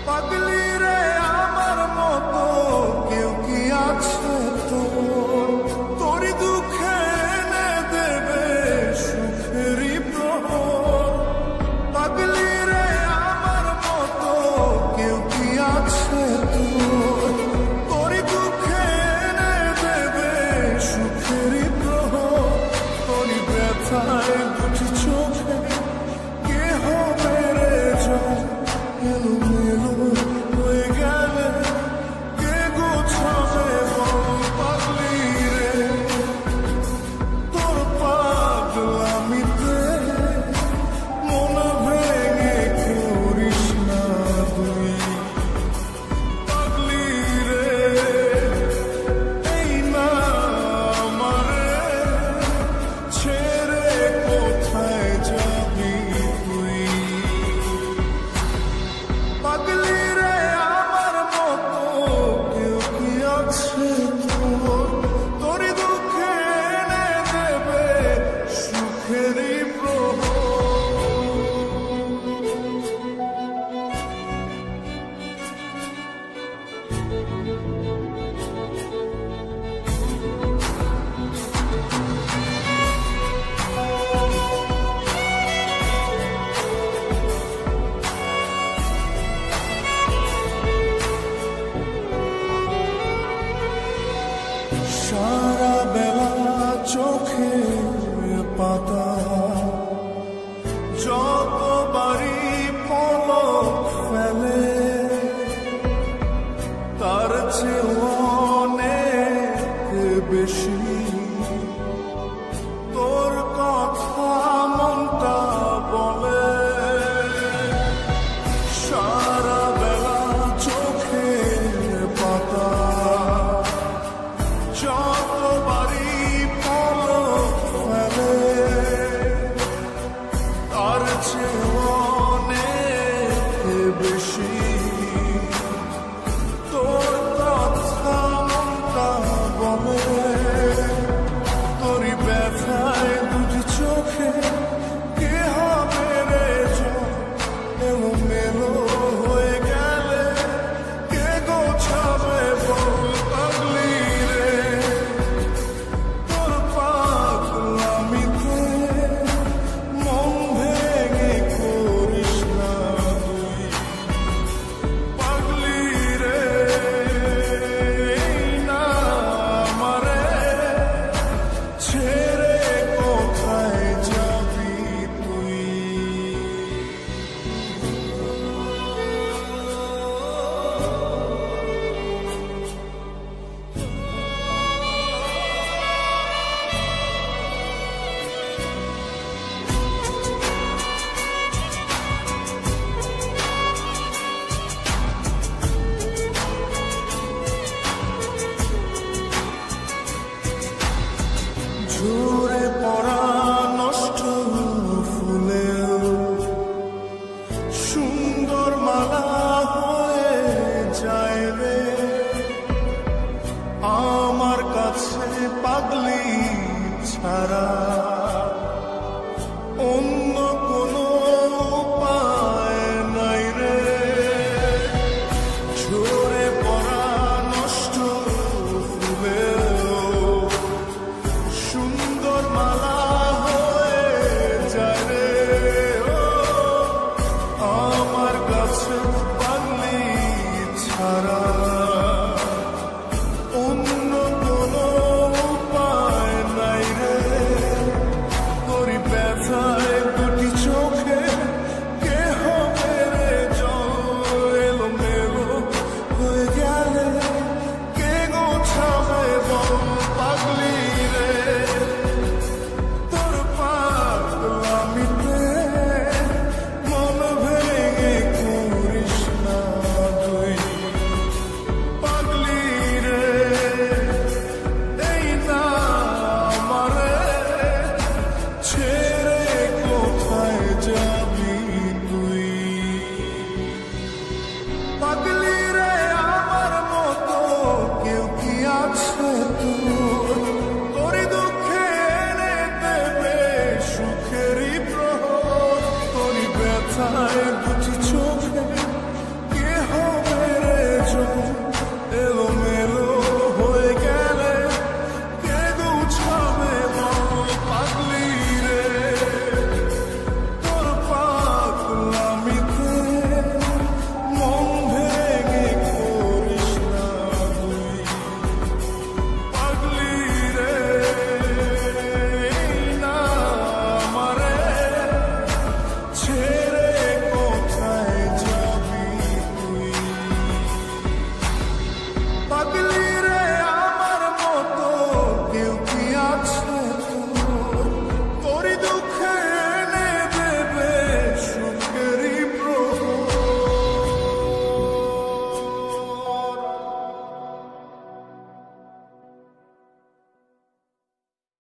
পাগলি রে আমার মতো কেউ কি আছে তোর? তোরই দুঃখে এনে দেবে সুখেরই প্রহর। পাগলি রে আমার মতো কেউ কি আছে তোর? তোরই দুঃখে এনে দেবে সুখেরই প্রহর। তোরই ব্যথায় দুটি চোখে কে হবে রে জল? এলোমেলো হয়ে গেলে কে গোছাবে বল? পাগলি রে তোর পাগলামিতে মন ভেঙে করিস না তুই। পাগলি রে এই না আমারে ছেড়ে কোথায় যাবি তুই? পাগলি রে আমার মতো কেউ কি আছে তোর? তোরই দুঃখে এনে দেবে সুখেরই প্রহর। সারা বেলা চোখের পাতা যতবারই পলক ফেলে তার চেয়ে অনেক বেশি তোর কথা মনটা বলে। সারা বেলা চোখের পাতা যতবারই পলক ফেলে তার চেয়ে অনেক বেশি তোর কথা মনটা বলে। তোরই ব্যথায় দুটি চোখে কে হবে রে জল? এলোমেলো হয়ে গেলে কে গোছাবে বল? পাগলি রে তোর পাগলামিতে মন ভেঙে করিস না তুই। পাগলি রে এই না আমারে ছেড়ে কোথায় যাবি তুই? ঝরে পড়া নষ্ট ফুলেও সুন্দর মালা হয়ে যায় রে আমার কাছে। পাগলি ছাড়া অন্য কোনো উপায় নাই রে। ঝরে পড়া নষ্ট ফুলেও সুন্দর মালা হয়ে যায় রে আমার কাছে।